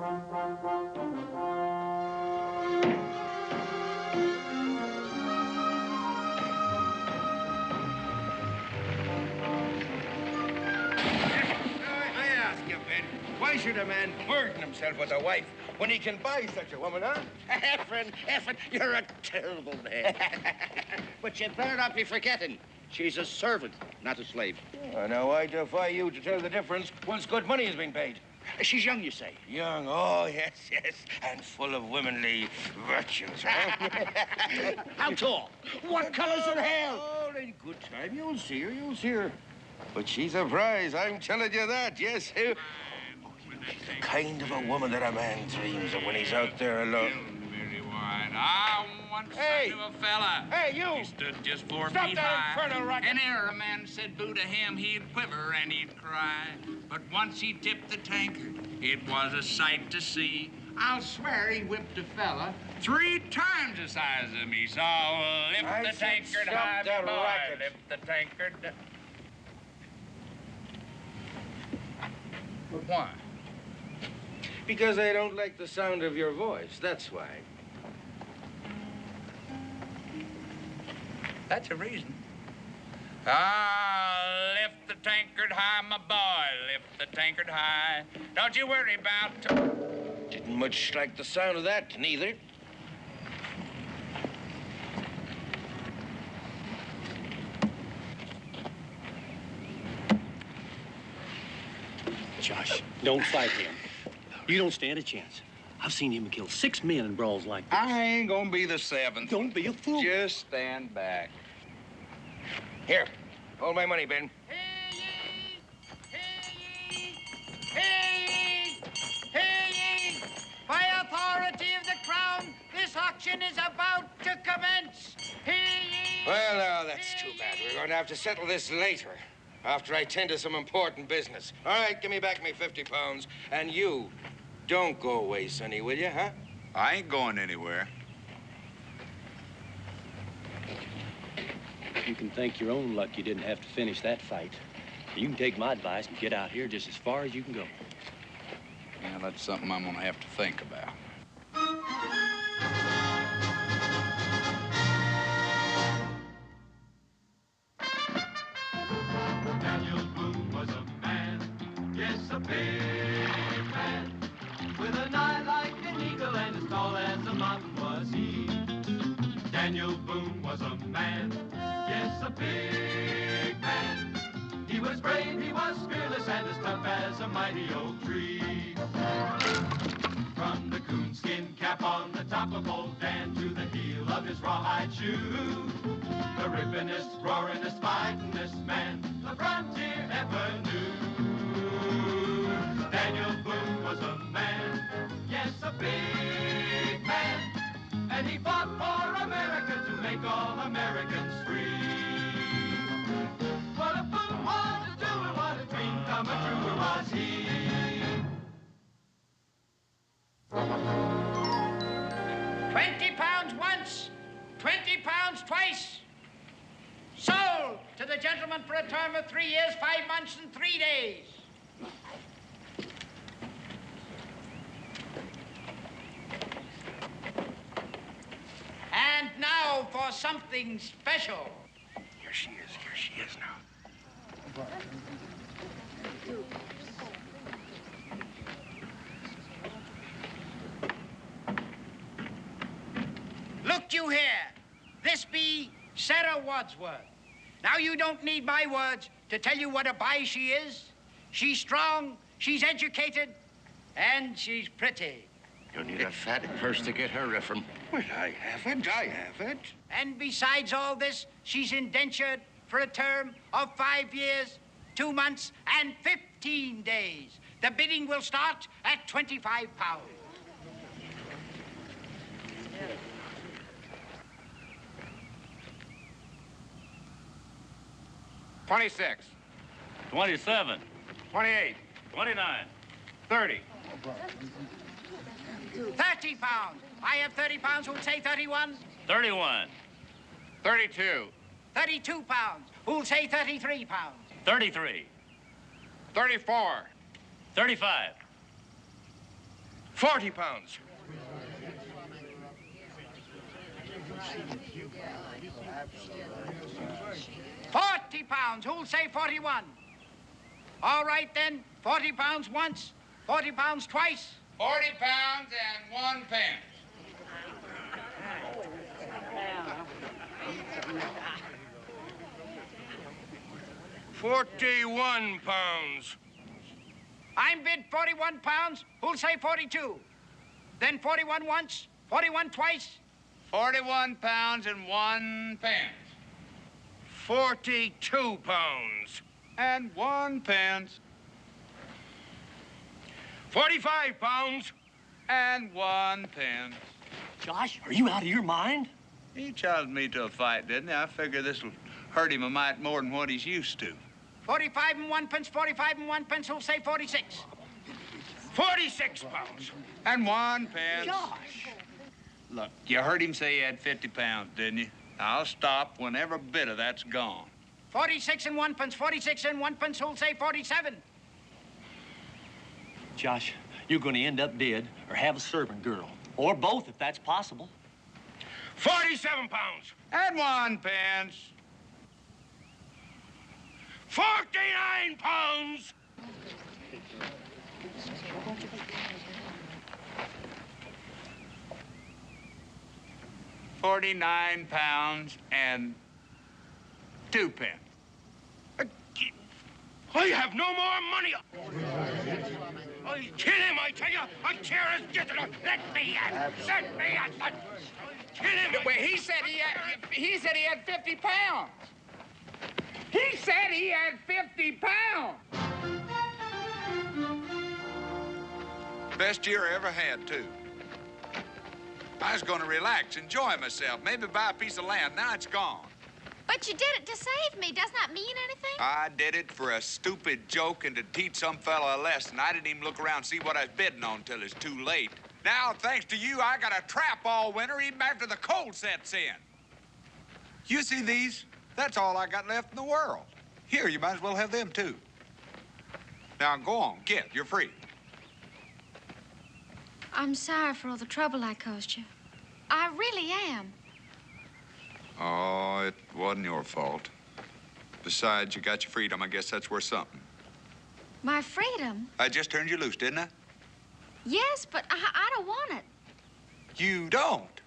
Why should a man burden himself with a wife when he can buy such a woman, huh? Effin, you're a terrible man. But you better not be forgetting, she's a servant, not a slave. Oh, now, I defy you to tell the difference once good money has been paid. She's young, you say? Young, oh, yes, and full of womanly virtues, huh? How tall? What color's her hair? Oh, in good time, you'll see her. But she's a prize, I'm telling you that, yes. She's the kind of a woman that a man dreams of when he's out there alone. I once said to a fella. Hey, you! He stood just 4 Stop feet that high. infernal racket! And ere a man said boo to him, he'd quiver and he'd cry. But once he tipped the tankard, it was a sight to see. I'll swear he whipped a fella 3 times the size of me. So lift the tankard high, that boy. racket. Lift the tankard. But why? Because I don't like the sound of your voice, that's why. That's a reason. Ah, lift the tankard high, my boy. Lift the tankard high. Don't you worry about... Didn't much like the sound of that, neither. Josh, don't fight him. You don't stand a chance. I've seen him kill 6 men in brawls like this. I ain't gonna be the 7th. Don't be a fool. Just stand back. Here, hold my money, Ben. Hear ye! Hear ye! Hear ye! Hear ye! By authority of the Crown, this auction is about to commence. Hear ye! Well, now, that's too bad. We're going to have to settle this later, after I tend to some important business. All right, give me back me 50 pounds. And you, don't go away, Sonny, will you, huh? I ain't going anywhere. You can thank your own luck you didn't have to finish that fight. You can take my advice and get out here just as far as you can go. Yeah, that's something I'm gonna have to think about. Daniel Boone was a man, yes, a big man, with an eye like an eagle and as tall as a mountain was he. Daniel Boone was a man, yes, a big man. He was brave, he was fearless, and as tough as a mighty oak tree. From the coonskin cap on the top of old Dan to the heel of his rawhide shoe, the rippinest, roaringest, fightingest man the frontier ever knew. Daniel Boone was a man, yes, a big man, and he fought for America to make all Americans free. What a Boone wanted to do and what a dream come true was he. 20 pounds once, 20 pounds twice. Sold to the gentleman for a term of 3 years, 5 months, and 3 days. And now for something special. Here she is now. Look you here. This be Sarah Wadsworth. Now, you don't need my words to tell you what a buy she is. She's strong, she's educated, and she's pretty. You need a fat purse to get her, Reverend. Well, I have it. And besides all this, she's indentured for a term of 5 years, 2 months, and 15 days. The bidding will start at 25 pounds. $26. 27. $28. 29. $30. 30 pounds. I have 30 pounds. Who'll say 31? 31. $32. 32 pounds. Who'll say 33 pounds? 33. $34. 35. 40 pounds. 40 pounds. Who'll say 41? All right, then. 40 pounds once, 40 pounds twice. 40 pounds and 1 pence. $41 pounds. I'm bid 41 pounds. Who'll say 42? Then 41 once, 41 twice. 41 pounds and 1 pence. 42 pounds. And 1 pence. 45 pounds. And 1 pence. Josh, are you out of your mind? He challenged me to a fight, didn't he? I figure this'll hurt him a mite more than what he's used to. 45 and 1 pence, 45 and 1 pence. Who'll say 46? 46 pounds. And 1 pence. Josh. Look, you heard him say he had 50 pounds, didn't you? I'll stop when every bit of that's gone. 46 and 1 pence, 46 and 1 pence. Who'll say 47? Josh, you're going to end up dead or have a servant girl. Or both, if that's possible. 47 pounds. And 1 pence. 49 pounds. £49 and 2 pence. I have no more money. I kill him, I tell you. I tear his get it. Let me at. Let me at. Kill him. Wait, he said he had 50 pounds. He said he had 50 pounds. Best year I ever had, too. I was going to relax, enjoy myself, maybe buy a piece of land. Now it's gone. But you did it to save me. Doesn't that mean anything? I did it for a stupid joke and to teach some fellow a lesson. I didn't even look around and see what I was bidding on till it's too late. Now, thanks to you, I got a trap all winter, even after the cold sets in. You see these? That's all I got left in the world. Here, you might as well have them, too. Now, go on, get. You're free. I'm sorry for all the trouble I caused you. I really am. Oh, it wasn't your fault. Besides, you got your freedom. I guess that's worth something. My freedom? I just turned you loose, didn't I? Yes, but I don't want it. You don't?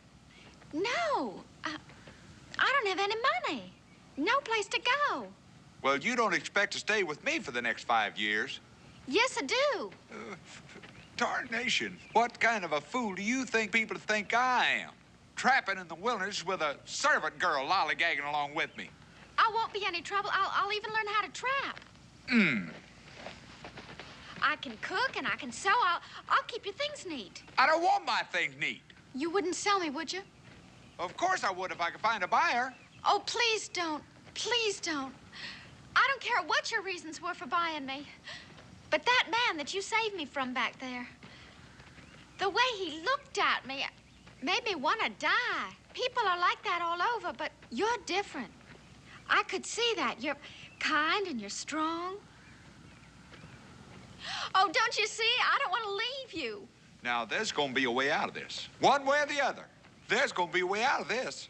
No. I don't have any money. No place to go. Well, you don't expect to stay with me for the next 5 years. Yes, I do. Tarnation. What kind of a fool do you think people think I am? Trapping in the wilderness with a servant girl lollygagging along with me. I won't be any trouble. I'll even learn how to trap. I can cook and I can sew. I'll keep your things neat. I don't want my things neat. You wouldn't sell me, would you? Of course I would if I could find a buyer. Oh, please don't. Please don't. I don't care what your reasons were for buying me. But that man that you saved me from back there, the way he looked at me made me want to die. People are like that all over, but you're different. I could see that. You're kind and you're strong. Oh, don't you see? I don't want to leave you. Now, there's going to be a way out of this. One way or the other. There's going to be a way out of this.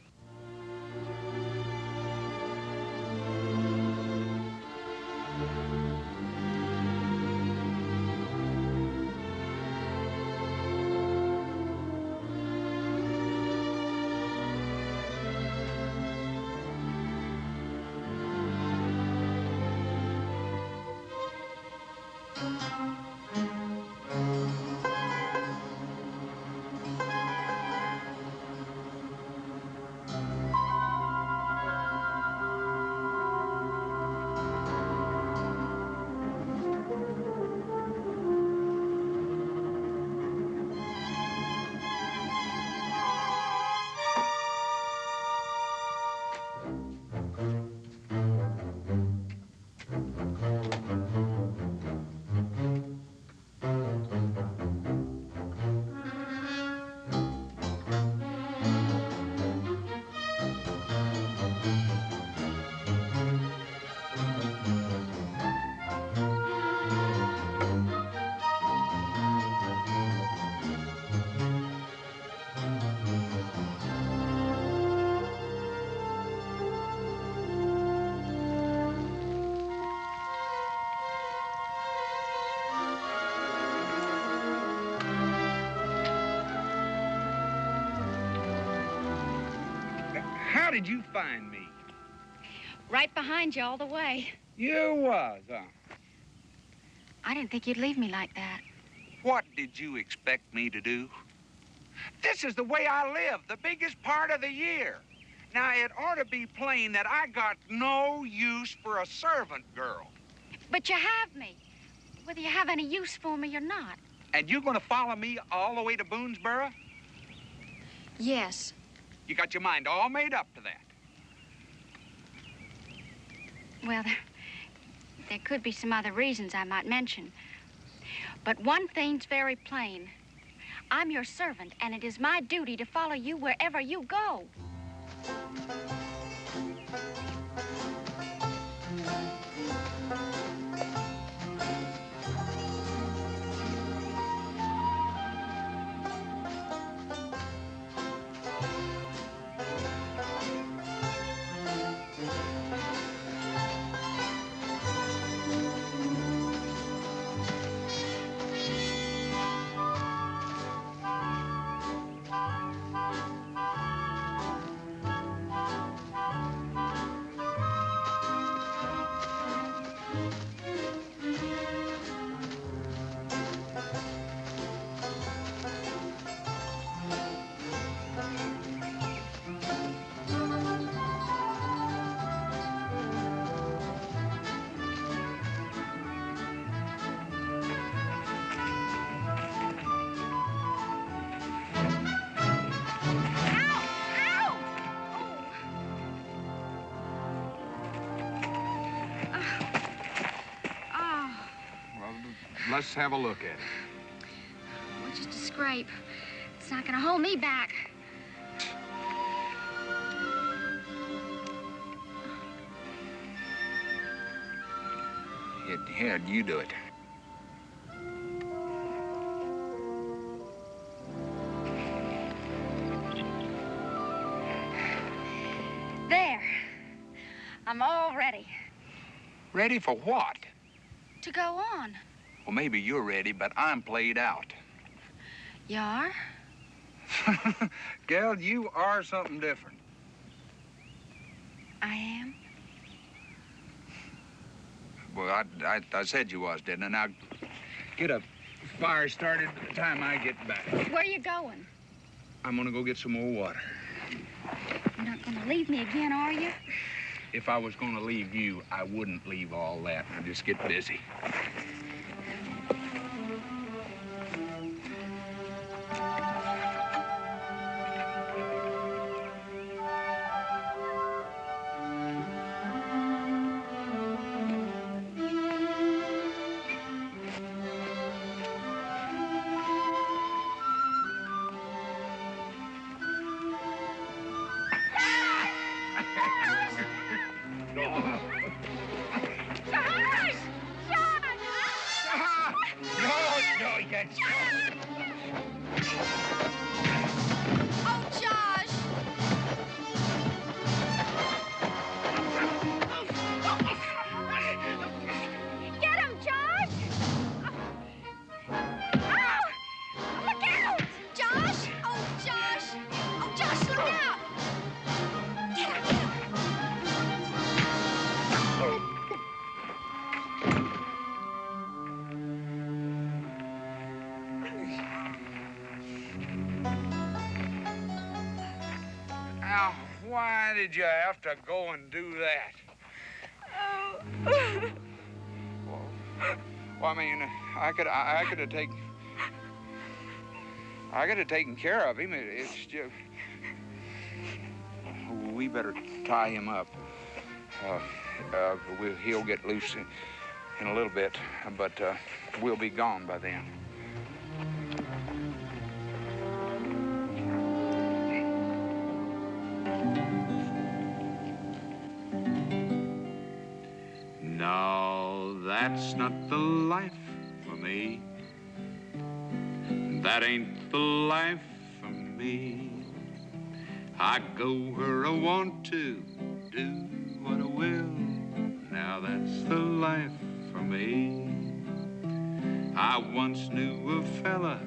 did you find me? Right behind you all the way. You was, huh? I didn't think you'd leave me like that. What did you expect me to do? This is the way I live, the biggest part of the year. Now, it ought to be plain that I got no use for a servant girl. But you have me, whether you have any use for me or not. And you're going to follow me all the way to Boonesboro? Yes. You got your mind all made up to that. Well, there could be some other reasons I might mention. But one thing's very plain. I'm your servant, and it is my duty to follow you wherever you go. Let's have a look at it. Well, just a scrape. It's not gonna hold me back. Here, you do it. There. I'm all ready. Ready for what? To go on. Well, maybe you're ready, but I'm played out. You are? Gal, you are something different. I am? Well, I said you was, didn't I? Now, get a fire started by the time I get back. Where are you going? I'm gonna go get some more water. You're not gonna leave me again, are you? If I was gonna leave you, I wouldn't leave all that. I'd just get busy. Now, why did you have to go and do that? Well, I mean, I could have taken care of him. It's just, we better tie him up. He'll get loose in a little bit, but we'll be gone by then. No, that's not the life for me. That ain't the life for me. I go where I want to, do what I will. Now that's the life for me. I once knew a fella,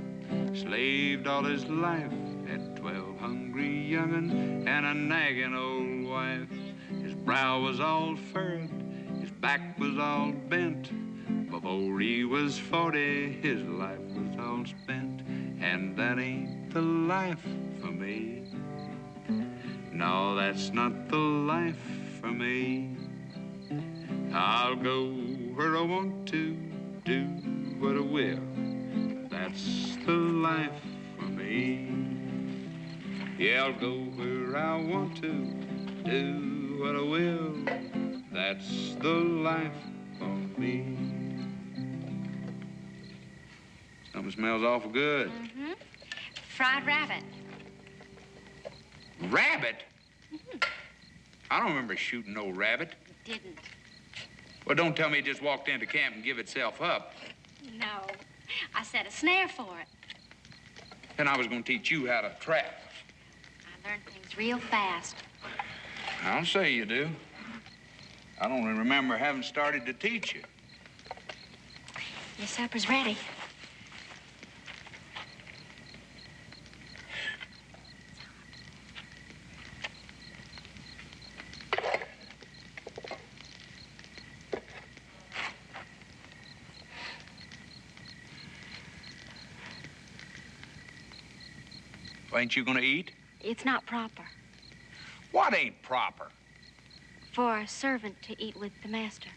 slaved all his life, had 12 hungry young'uns and a nagging old wife. His brow was all furrowed, his back was all bent. Before he was 40, his life was all spent. And that ain't the life for me. No, that's not the life for me. I'll go where I want to, do what I will. That's the life for me. Yeah, I'll go where I want to, do what I will. That's the life for me. Something smells awful good. Mm-hmm. Fried rabbit. Rabbit? I don't remember shooting no rabbit. You didn't. Well, don't tell me it just walked into camp and give itself up. No. I set a snare for it. Then I was going to teach you how to trap. I learned things real fast. I'll say you do. I don't remember having started to teach you. Your supper's ready. Ain't you going to eat? It's not proper What ain't proper? for a servant to eat with the master.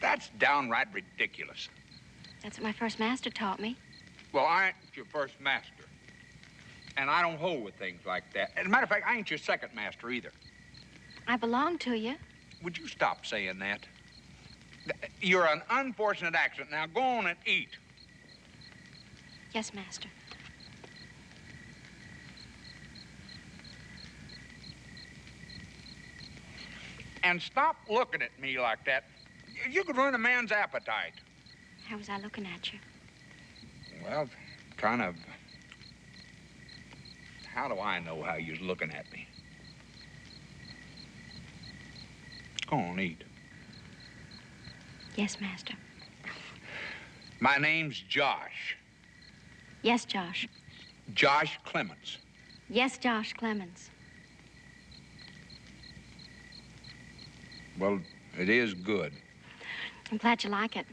That's downright ridiculous. That's what my first master taught me. Well, I ain't your first master. And I don't hold with things like that. As a matter of fact, I ain't your second master either. I belong to you. Would you stop saying that? You're an unfortunate accident. Now go on and eat. Yes, master. And stop looking at me like that. You could ruin a man's appetite. How was I looking at you? Well, kind of. How do I know how you're looking at me? Go on, eat. Yes, master. My name's Josh. Yes, Josh. Josh Clemens. Yes, Josh Clemens. Well, it is good. I'm glad you like it.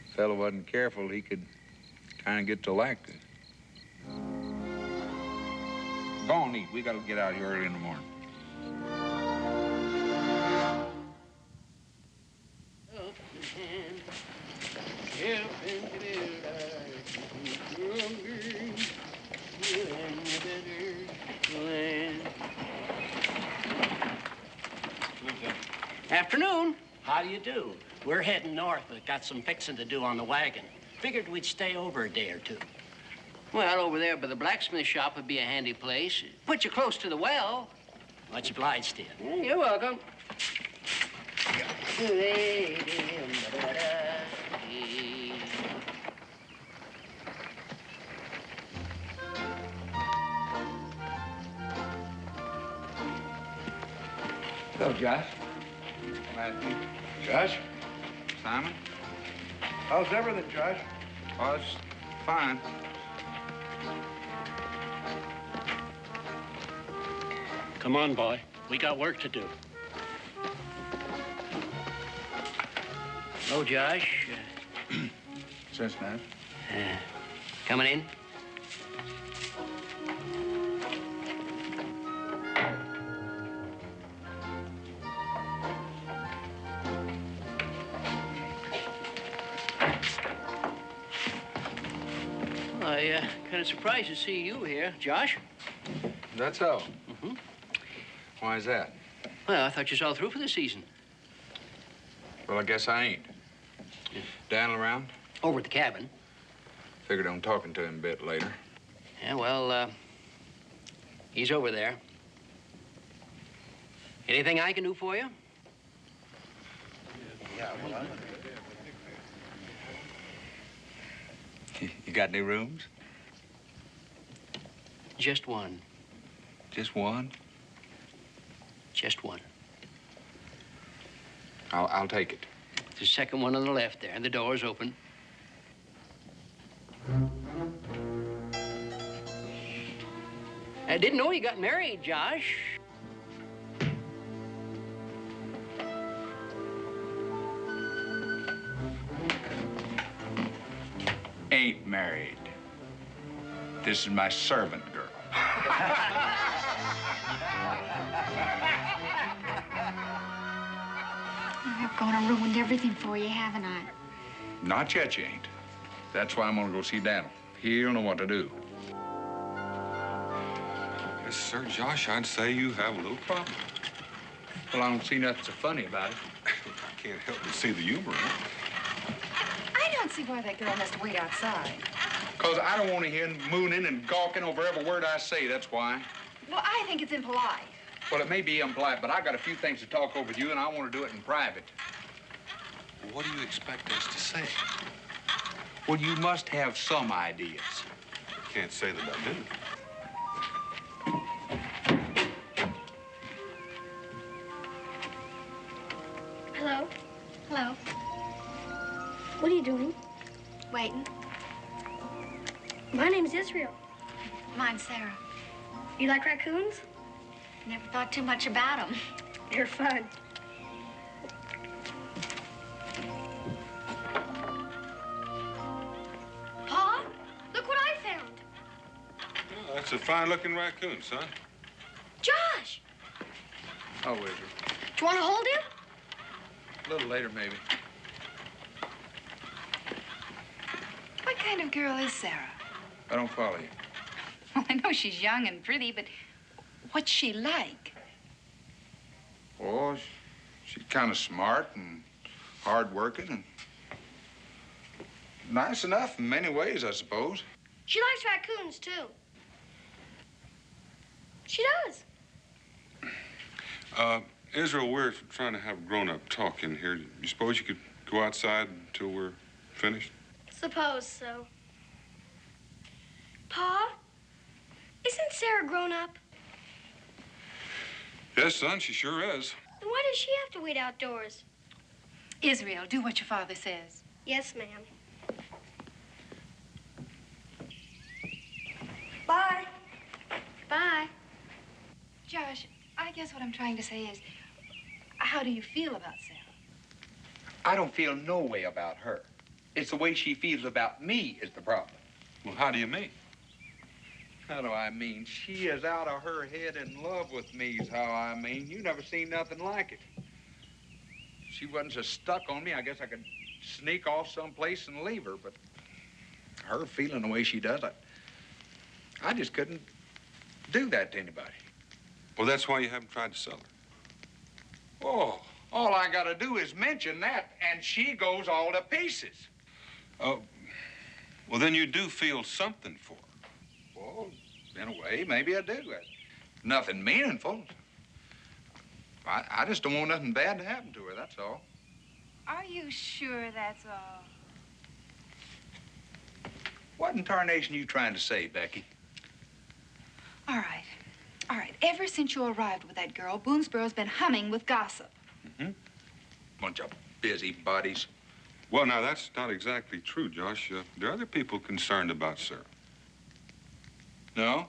If the fellow wasn't careful, he could kind of get to like it. Go on, eat. We got to get out here early in the morning. Afternoon. How do you do? We're heading north, but got some fixing to do on the wagon. Figured we'd stay over a day or two. Well, over there by the blacksmith shop would be a handy place. Put you close to the well. Much obliged to you. You're welcome. Hello, Josh. Matthew. Josh? Simon? How's everything, Josh? Oh, it's fine. Come on, boy. We got work to do. Hello, Josh. Cincinnati. Coming in? I kind of surprised to see you here, Josh. That's so. Mm-hmm. Why is that? Well, I thought you was all through for the season. Well, I guess I ain't. Dan around? Over at the cabin. Figured on talking to him a bit later. Yeah, well, he's over there. Anything I can do for you? You got any rooms? Just one. Just one? Just one. I'll take it. The second one on the left there, and the door's open. I didn't know you got married, Josh. ain't married. This is my servant girl. I've gone and ruined everything for you, haven't I? Not yet, you ain't. That's why I'm gonna go see Daniel. He'll know what to do. Yes, sir, Josh, I'd say you have a little problem. Well, I don't see nothing so funny about it. I can't help but see the humor in it. I don't see why that girl has to wait outside. Because I don't want to hear him mooning and gawking over every word I say, that's why. Well, I think it's impolite. Well, it may be impolite, but I got a few things to talk over with you, and I want to do it in private. Well, what do you expect us to say? Well, you must have some ideas. Can't say that I do. Hello? Hello? What are you doing? Waiting. My name's Israel. Mine's Sarah. You like raccoons? Never thought too much about them. They're fun. Pa, look what I found. Oh, that's a fine-looking raccoon, son. Josh! Oh, Israel. Do you want to hold him? A little later, maybe. What kind of girl is Sarah? I don't follow you. Well, I know she's young and pretty, but what's she like? Oh, she's kind of smart and hard-working and nice enough in many ways, I suppose. She likes raccoons, too. She does. Israel, we're trying to have grown-up talk in here. You suppose you could go outside until we're finished? Suppose so. Pa, isn't Sarah grown up? Yes, son, she sure is. Then why does she have to wait outdoors? Israel, do what your father says. Yes, ma'am. Bye. Bye. Josh, I guess what I'm trying to say is, how do you feel about Sarah? I don't feel no way about her. It's the way she feels about me is the problem. Well, how do you mean? How do I mean? She is out of her head in love with me is how I mean. You never seen nothing like it. If she wasn't so stuck on me, I guess I could sneak off someplace and leave her, but her feeling the way she does, I just couldn't do that to anybody. Well, that's why you haven't tried to sell her. Oh, all I gotta do is mention that, and she goes all to pieces. Oh, well, then you do feel something for her. Well, in a way, maybe I do. Nothing meaningful. I just don't want nothing bad to happen to her, that's all. Are you sure that's all? What in tarnation are you trying to say, Becky? All right. All right. Ever since you arrived with that girl, Boonesboro's been humming with gossip. Mm-hmm. Bunch of busybodies. Well, now, that's not exactly true, Josh. There are other people concerned about Sarah. No?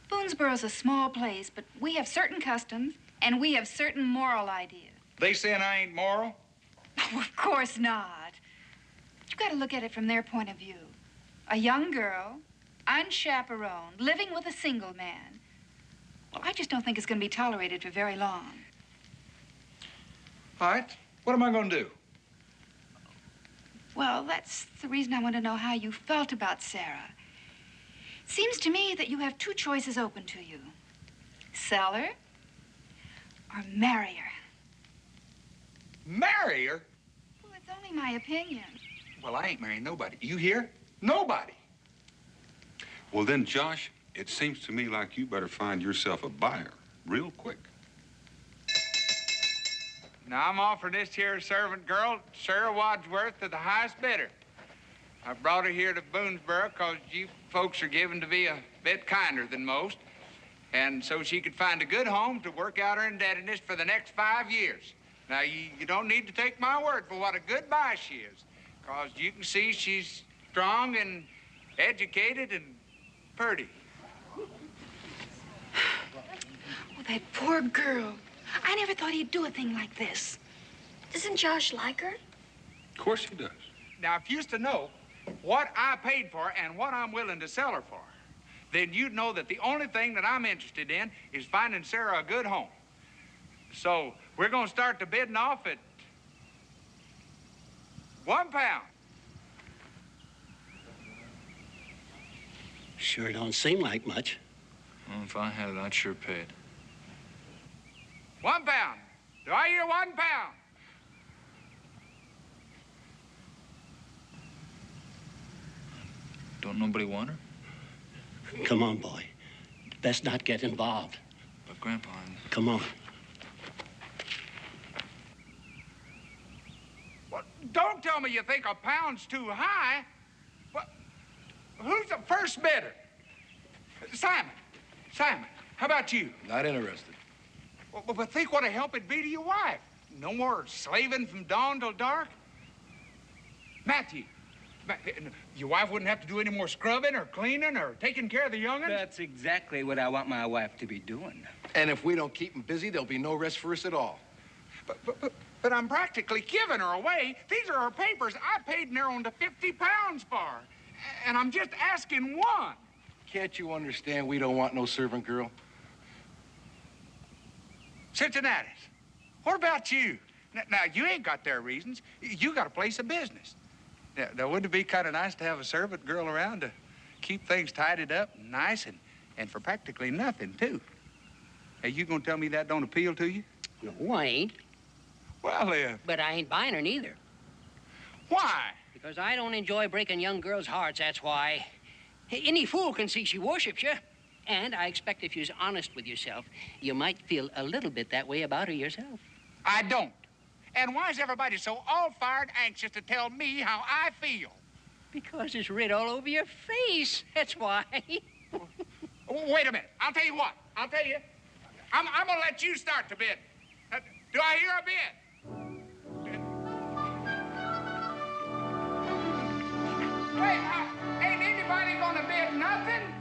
Boonesboro's a small place, but we have certain customs, and we have certain moral ideas. They saying I ain't moral? Oh, of course not. You've got to look at it from their point of view. A young girl, unchaperoned, living with a single man. Well, I just don't think it's going to be tolerated for very long. All right. What am I going to do? Well, that's the reason I want to know how you felt about Sarah. Seems to me that you have two choices open to you. Sell her or marry her. Marry her? Well, it's only my opinion. Well, I ain't marrying nobody. You hear? Nobody. Well, then, Josh, it seems to me like you better find yourself a buyer real quick. Now, I'm offering this here servant girl, Sarah Wadsworth, to the highest bidder. I brought her here to Boonesboro because you folks are given to be a bit kinder than most. And so she could find a good home to work out her indebtedness for the next 5 years. Now, you don't need to take my word for what a good buy she is, because you can see she's strong and educated and pretty. Oh, that poor girl. I never thought he'd do a thing like this. Doesn't Josh like her? Of course he does. Now, if you used to know, what I paid for and what I'm willing to sell her for, then you'd know that the only thing that I'm interested in is finding Sarah a good home. So we're going to start the bidding off at £1. Sure don't seem like much. Well, if I had it, I'd sure pay it. £1. Do I hear £1? Don't nobody want her? Come on, boy. Best not get involved. But, Grandpa, Come on. Well, don't tell me you think £1's too high. Well, who's the first bidder? Simon. Simon, how about you? Not interested. Well, but think what a help it'd be to your wife. No more slaving from dawn till dark. Matthew, your wife wouldn't have to do any more scrubbing or cleaning or taking care of the young'uns? That's exactly what I want my wife to be doing. And if we don't keep them busy, there'll be no rest for us at all. But I'm practically giving her away. These are her papers I paid near on to £50 for. And I'm just asking one. Can't you understand we don't want no servant girl? Cincinnati's. What about you? Now, you ain't got their reasons. You got a place of business. Now, wouldn't it be kind of nice to have a servant girl around to keep things tidied up and nice and for practically nothing, too? Hey, you gonna tell me that don't appeal to you? No, I ain't. Well, But I ain't buying her neither. Why? Because I don't enjoy breaking young girls' hearts, that's why. Any fool can see she worships you. And I expect if you're honest with yourself, you might feel a little bit that way about her yourself. I don't. And why is everybody so all-fired anxious to tell me how I feel? Because it's writ all over your face, that's why. Wait a minute. I'll tell you what. I'll tell you. I'm gonna let you start the bid. Do I hear a bid? Wait, ain't anybody gonna bid nothing?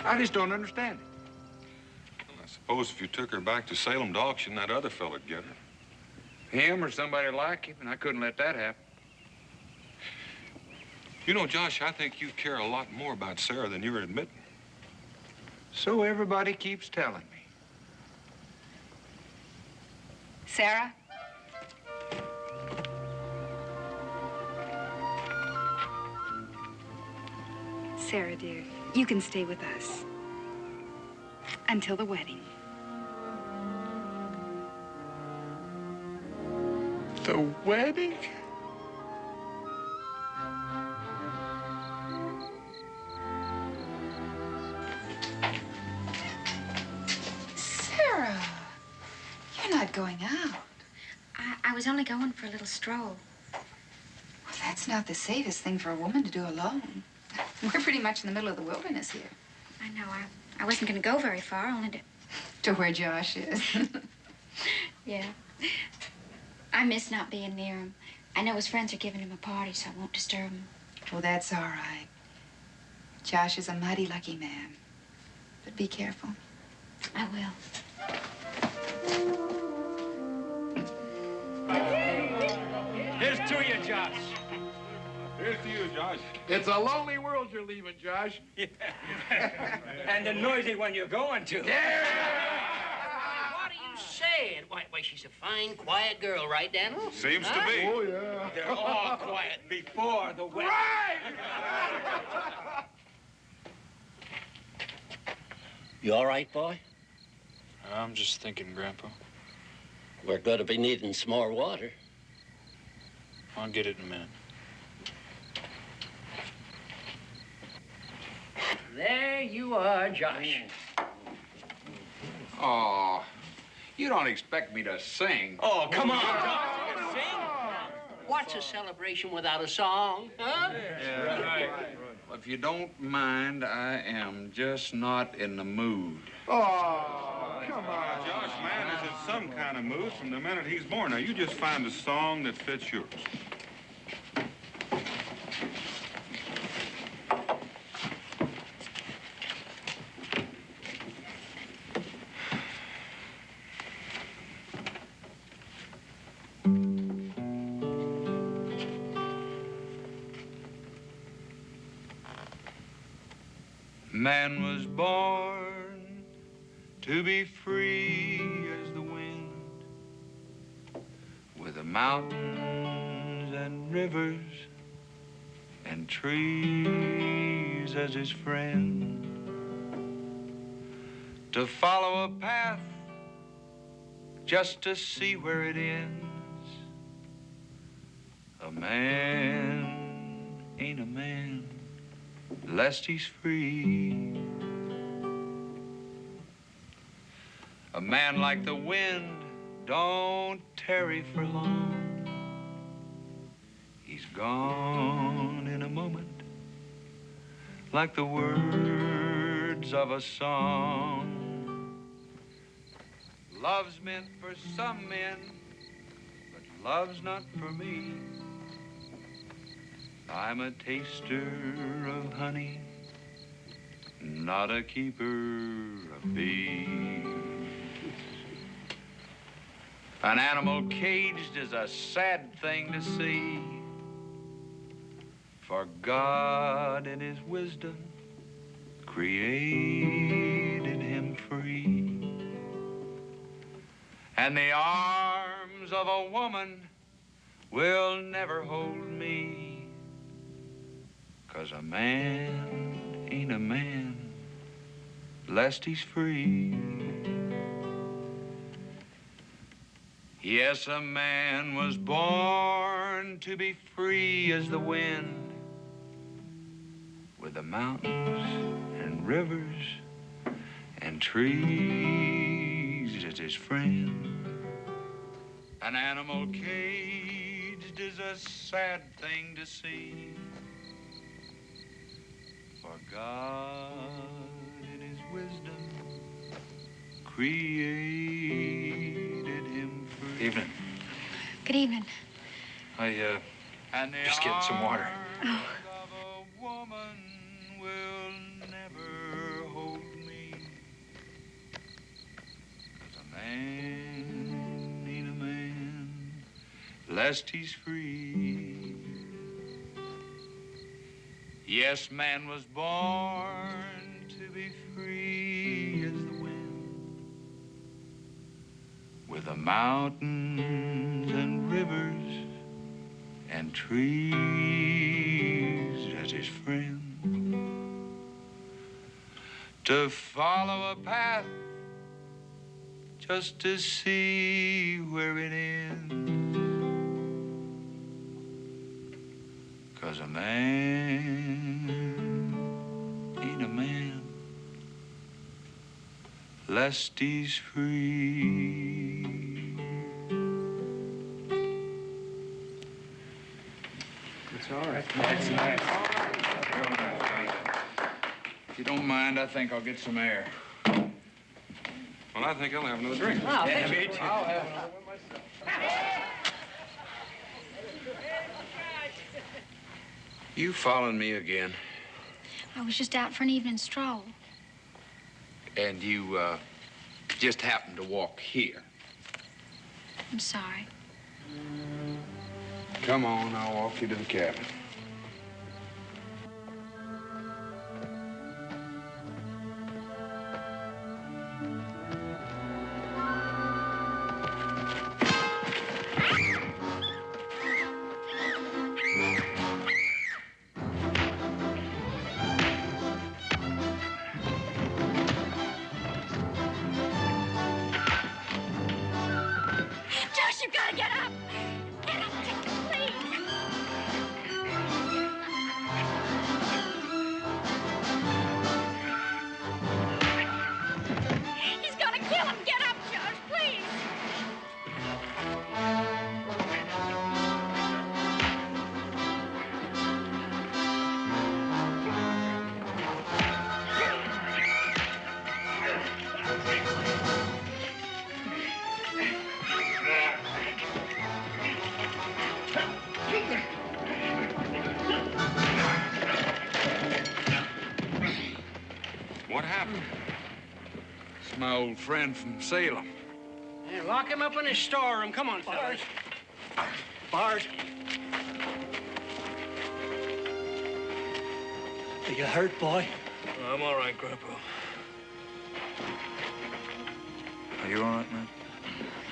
I just don't understand it. Well, I suppose if you took her back to Salem to auction, that other fella'd get her. Him or somebody like him, and I couldn't let that happen. You know, Josh, I think you care a lot more about Sarah than you're admitting. So everybody keeps telling me. Sarah? Sarah, dear, you can stay with us until the wedding. The wedding? Sarah, you're not going out. I was only going for a little stroll. Well, that's not the safest thing for a woman to do alone. We're pretty much in the middle of the wilderness here. I know. I wasn't going to go very far, only to... To where Josh is. Yeah. I miss not being near him. I know his friends are giving him a party, so I won't disturb him. Well, that's all right. Josh is a mighty lucky man. But be careful. I will. Here's to you, Josh. Here's to you, Josh. It's a lonely world you're leaving, Josh. Yeah. And a noisy one you're going to. Yeah! What are you saying? Why, she's a fine, quiet girl, right, Daniel? Seems to be. Oh, yeah. They're all quiet before the wedding. Right! You all right, boy? I'm just thinking, Grandpa. We're going to be needing some more water. I'll get it in a minute. There you are, Josh. Oh, you don't expect me to sing. Oh, come on, Josh. You can sing. What's a celebration without a song, huh? Yeah, right. Well, if you don't mind, I am just not in the mood. Oh, come on. Josh, man, is in some kind of mood from the minute he's born. Now, you just find a song that fits yours. Man was born to be free as the wind, with the mountains and rivers and trees as his friend. To follow a path just to see where it ends. A man ain't a man lest he's free. A man like the wind don't tarry for long. He's gone in a moment, like the words of a song. Love's meant for some men, but love's not for me. I'm a taster of honey, not a keeper of bees. An animal caged is a sad thing to see, for God in his wisdom created him free. And the arms of a woman will never hold me, 'cause a man ain't a man lest he's free. Yes, a man was born to be free as the wind, with the mountains and rivers and trees as his friend. An animal caged is a sad thing to see, for God in his wisdom created him free. Evening. Good evening. I, just getting some water. Oh. A woman will never hold me, 'cause a man ain't a man lest he's free. Yes, man was born to be free as the wind, with the mountains and rivers and trees as his friend. To follow a path just to see where it ends. 'Cause a man ain't a man lest he's free. It's all right. That's nice. If you don't mind, I think I'll get some air. Well, I think I'll have another drink. Oh, Yeah, me too. I'll have another one myself. You following me again? I was just out for an evening stroll. And you, just happened to walk here. I'm sorry. Come on, I'll walk you to the cabin. Josh, you've got to get up! Get up, please! He's gonna kill him! Get up, Josh, please! What happened? It's my old friend from Salem. And lock him up in his storeroom. Come on, fellas. Bars. Are you hurt, boy? I'm all right, Grandpa. Are you all right, man?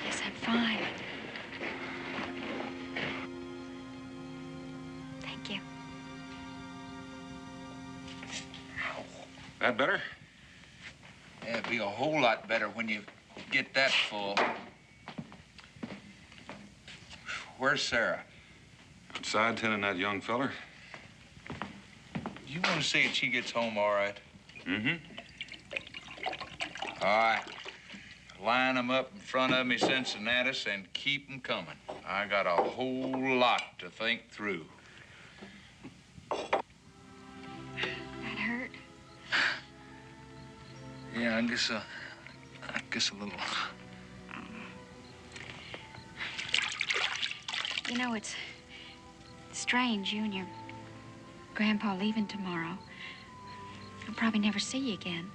Yes, I'm fine. Thank you. That better? Yeah, it'd be a whole lot better when you get that full. Where's Sarah? Outside tending that young feller. You want to see if she gets home all right? Mm-hmm. All right. Line them up in front of me, Cincinnatus, and keep them coming. I got a whole lot to think through. That hurt. Yeah, I guess a little. You know, it's strange, you and your grandpa leaving tomorrow. I'll probably never see you again.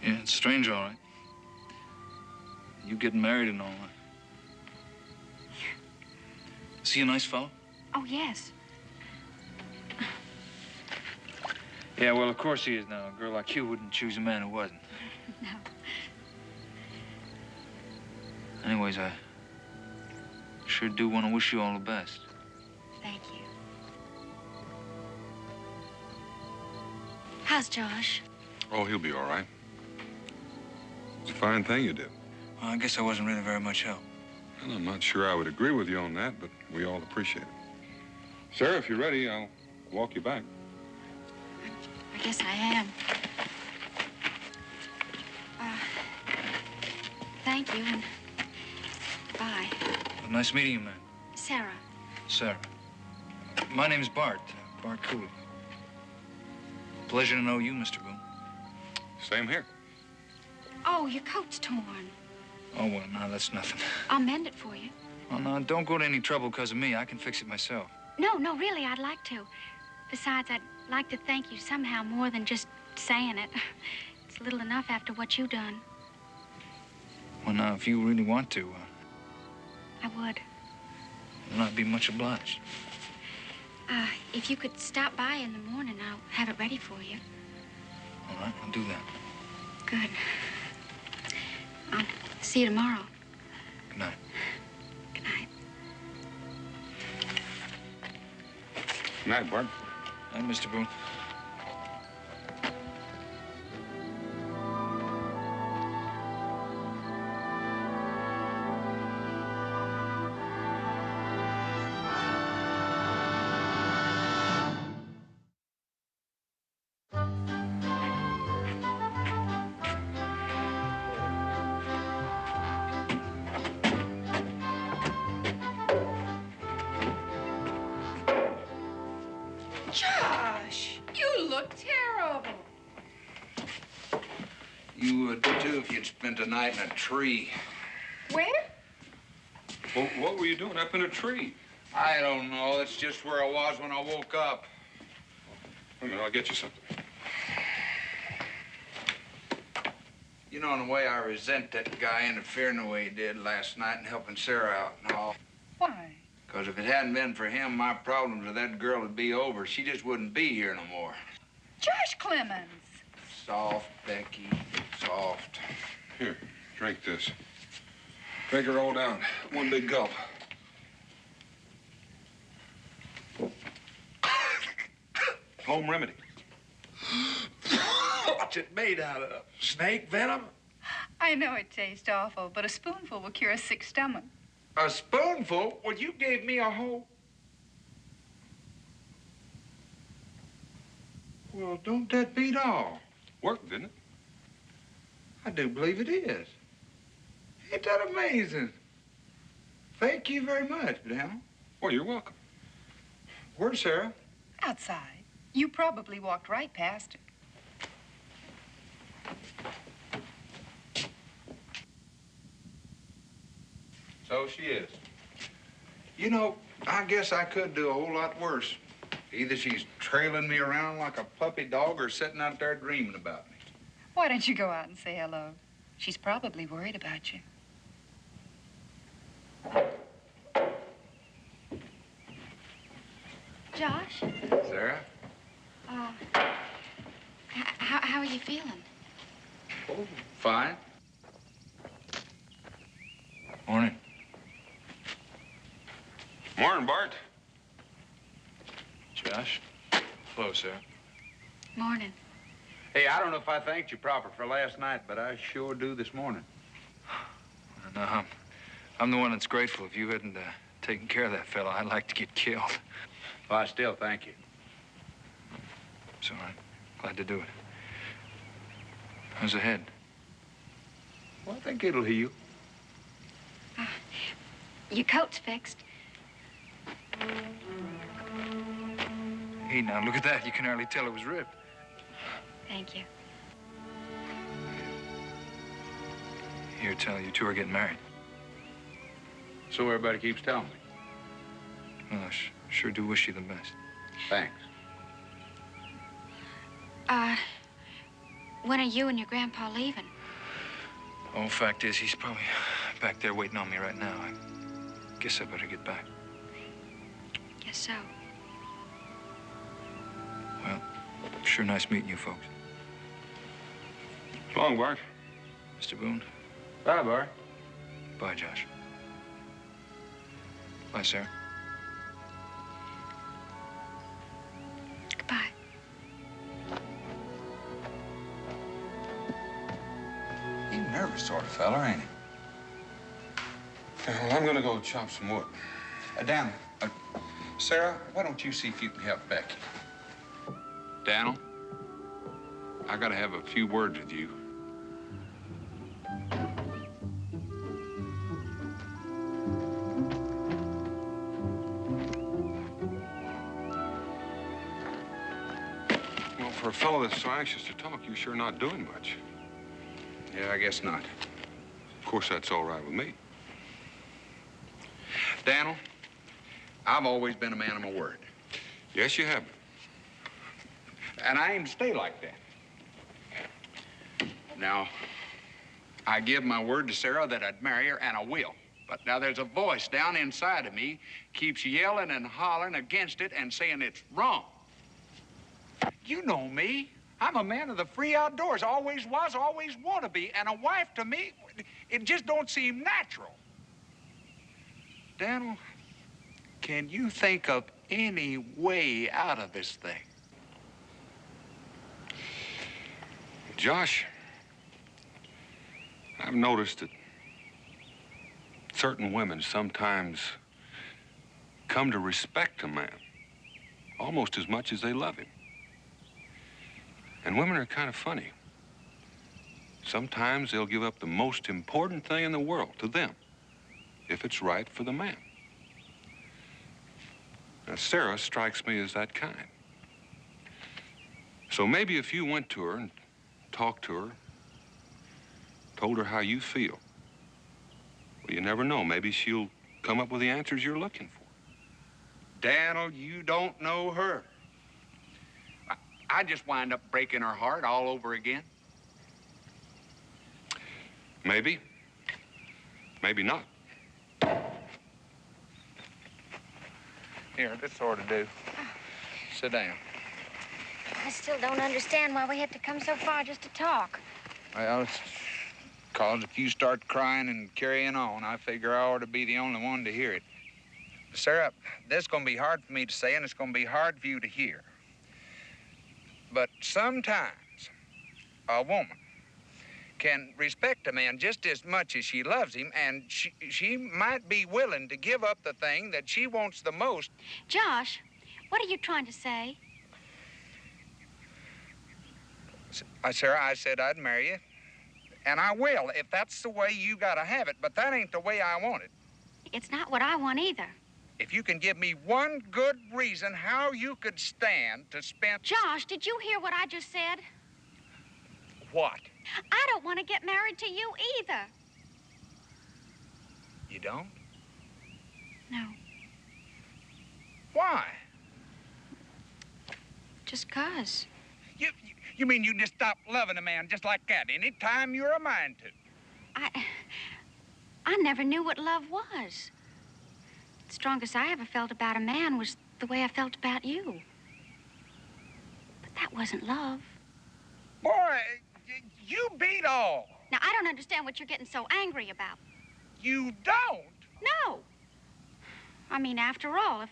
Yeah, it's strange, all right. You getting married and all that. Is he a nice fellow? Oh, yes. Yeah, well, of course he is now. A girl like you wouldn't choose a man who wasn't. No. Anyways, I sure do want to wish you all the best. Thank you. How's Josh? Oh, he'll be all right. It's a fine thing you did. Well, I guess I wasn't really very much help. Well, I'm not sure I would agree with you on that, but we all appreciate it. Sarah, if you're ready, I'll walk you back. I guess I am. Thank you, and bye. Well, nice meeting you, man. Sarah. Sarah. My name's Bart. Bart Cooley. Pleasure to know you, Mr. Boone. Same here. Oh, your coat's torn. Oh, well, no, that's nothing. I'll mend it for you. Oh, no, don't go to any trouble because of me. I can fix it myself. No, really, I'd like to. Besides, I'd like to thank you somehow more than just saying it. It's little enough after what you've done. Well, now, if you really want to, I would. then I'd be much obliged. If you could stop by in the morning, I'll have it ready for you. All right, I'll do that. Good. I'll see you tomorrow. Good night. Good night. Good night, Bart. Night, Mr. Boone. Josh, you look terrible. You would, too, if you'd spent a night in a tree. Where? Well, what were you doing up in a tree? I don't know. That's just where I was when I woke up. Wait a minute, I'll get you something. You know, in a way, I resent that guy interfering the way he did last night and helping Sarah out and all. Why? Because if it hadn't been for him, my problems with that girl would be over. She just wouldn't be here no more. Josh Clemens. Soft, Becky, soft. Here, drink this. Drink her all down. One big gulp. Home remedy. What's it made out of? Snake venom? I know it tastes awful, but a spoonful will cure a sick stomach. A spoonful? Well, you gave me a whole... Well, don't that beat all? Worked, didn't it? I do believe it is. Ain't that amazing? Thank you very much, Daniel. Well, you're welcome. Where's Sarah? Outside. You probably walked right past her. So she is. You know, I guess I could do a whole lot worse. Either she's trailing me around like a puppy dog or sitting out there dreaming about me. Why don't you go out and say hello? She's probably worried about you. Josh? Sarah? How are you feeling? Oh, fine. Morning. Morning, Bart. Josh. Hello, Sarah. Morning. Hey, I don't know if I thanked you proper for last night, but I sure do this morning. No, I'm the one that's grateful. If you hadn't taken care of that fellow, I'd like to get killed. Well, I still thank you. It's all right. Glad to do it. How's the head? Well, I think it'll heal. Your coat's fixed. Hey, now, look at that. You can hardly tell it was ripped. Thank you. Here, tell you two are getting married. So everybody keeps telling me. Well, I sure do wish you the best. Thanks. When are you and your grandpa leaving? Oh, fact is, he's probably back there waiting on me right now. I guess I better get back. Guess so. Well, sure nice meeting you folks. So long, Bart. Mr. Boone. Bye, Bart. Bye, Josh. Bye, Sarah. Goodbye. He's a nervous sort of fella, ain't he? Yeah, well, I'm gonna go chop some wood. Dan, Sarah, why don't you see if you can help Becky? Daniel, I gotta have a few words with you. Well, for a fellow that's so anxious to talk, you're sure not doing much. Yeah, I guess not. Of course, that's all right with me. Daniel, I've always been a man of my word. Yes, you have. And I aim to stay like that. Now, I give my word to Sarah that I'd marry her, and I will. But now there's a voice down inside of me keeps yelling and hollering against it and saying it's wrong. You know me. I'm a man of the free outdoors. Always was, always want to be. And a wife to me, it just don't seem natural. Daniel, can you think of any way out of this thing? Josh, I've noticed that certain women sometimes come to respect a man almost as much as they love him. And women are kind of funny. Sometimes they'll give up the most important thing in the world to them if it's right for the man. Now, Sarah strikes me as that kind. So maybe if you went to her and talked to her, told her how you feel, well, you never know. Maybe she'll come up with the answers you're looking for. Daniel, you don't know her. I just wind up breaking her heart all over again. Maybe. Maybe not. Here, this ought to do. Sit down. I still don't understand why we had to come so far just to talk. Well, it's 'cause if you start crying and carrying on, I figure I ought to be the only one to hear it. Sarah, this is going to be hard for me to say, and it's going to be hard for you to hear. But sometimes a woman can respect a man just as much as she loves him, and she might be willing to give up the thing that she wants the most. Josh, what are you trying to say? Sarah, I said I'd marry you, and I will, if that's the way you gotta have it, but that ain't the way I want it. It's not what I want either. If you can give me one good reason how you could stand to spend... Josh, did you hear what I just said? What? I don't want to get married to you either. You don't? No. Why? Just 'cause. You mean you just stop loving a man just like that any time you're a mind to? I never knew what love was. The strongest I ever felt about a man was the way I felt about you. But that wasn't love. Boy, you beat all. Now, I don't understand what you're getting so angry about. You don't? No. I mean, after all, if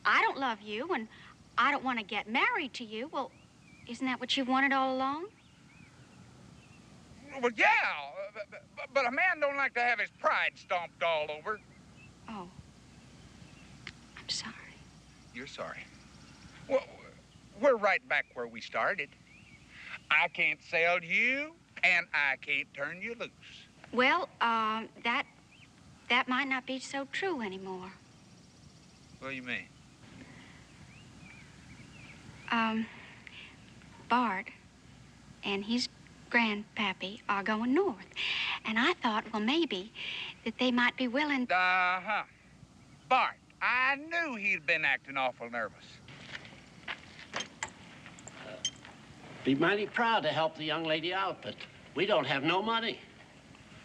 I don't love you and I don't want to get married to you, well, isn't that what you wanted all along? Well, yeah, but a man don't like to have his pride stomped all over. Oh. I'm sorry. You're sorry. Well, we're right back where we started. I can't sell you, and I can't turn you loose. Well, that might not be so true anymore. What do you mean? Bart and his grandpappy are going north. And I thought, well, maybe that they might be willing... Uh-huh. Bart, I knew he'd been acting awful nervous. Be mighty proud to help the young lady out, but we don't have no money.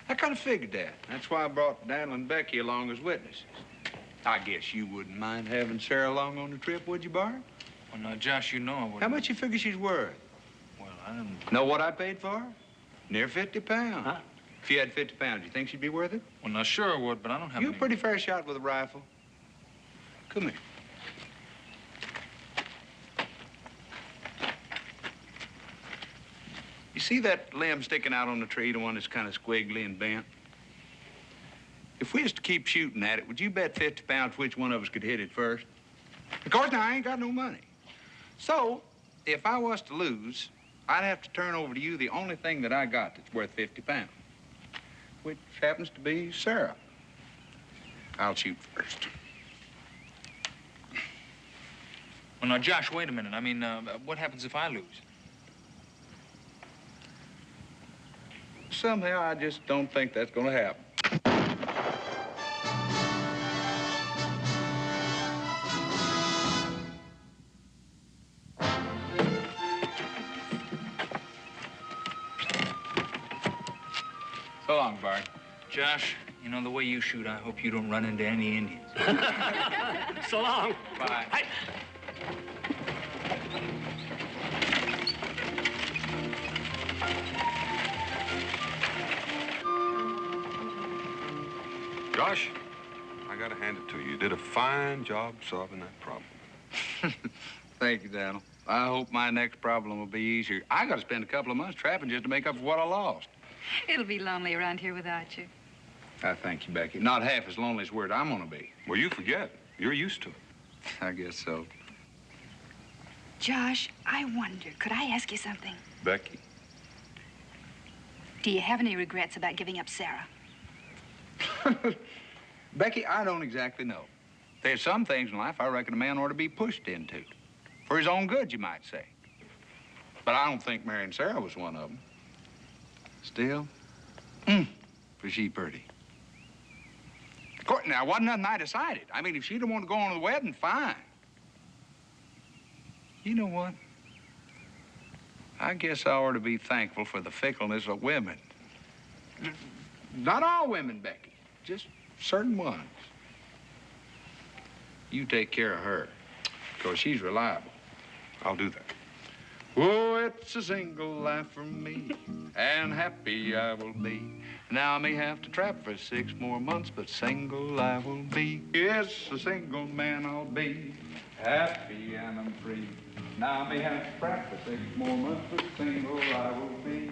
I kind of figured that. That's why I brought Daniel and Becky along as witnesses. I guess you wouldn't mind having Sarah along on the trip, would you, Bart? Well, now, Josh, you know I wouldn't. How much you figure she's worth? Well, I don't... Know what I paid for her? Near 50 pounds. Huh? If you had 50 pounds, you think she'd be worth it? Well, now, sure I would, but I don't have You're any... a pretty fair shot with a rifle. Come here. You see that limb sticking out on the tree, the one that's kind of squiggly and bent? If we was to keep shooting at it, would you bet 50 pounds which one of us could hit it first? Of course, now, I ain't got no money. So, if I was to lose, I'd have to turn over to you the only thing that I got that's worth 50 pounds, which happens to be Sarah. I'll shoot first. Well, now, Josh, wait a minute. I mean, what happens if I lose? Somehow, I just don't think that's going to happen. So long, Bart. Josh, you know, the way you shoot, I hope you don't run into any Indians. So long. Bye. Hey. Josh, I gotta hand it to you. You did a fine job solving that problem. Thank you, Daniel. I hope my next problem will be easier. I gotta spend a couple of months trapping just to make up for what I lost. It'll be lonely around here without you. I thank you, Becky. Not half as lonely as where I'm gonna be. Well, you forget. You're used to it. I guess so. Josh, I wonder, could I ask you something? Becky? Do you have any regrets about giving up Sarah? Becky, I don't exactly know. There's some things in life I reckon a man ought to be pushed into. For his own good, you might say. But I don't think marrying Sarah was one of them. Still, was she pretty. Of course, now, wasn't nothing I decided. I mean, if she didn't want to go on to the wedding, fine. You know what? I guess I ought to be thankful for the fickleness of women. Not all women, Becky. Just certain ones. You take care of her, because she's reliable. I'll do that. Oh, it's a single life for me, and happy I will be. Now I may have to trap for 6 more months, but single I will be. Yes, a single man I'll be, happy and I'm free. Now I may have to trap for 6 more months, but single I will be.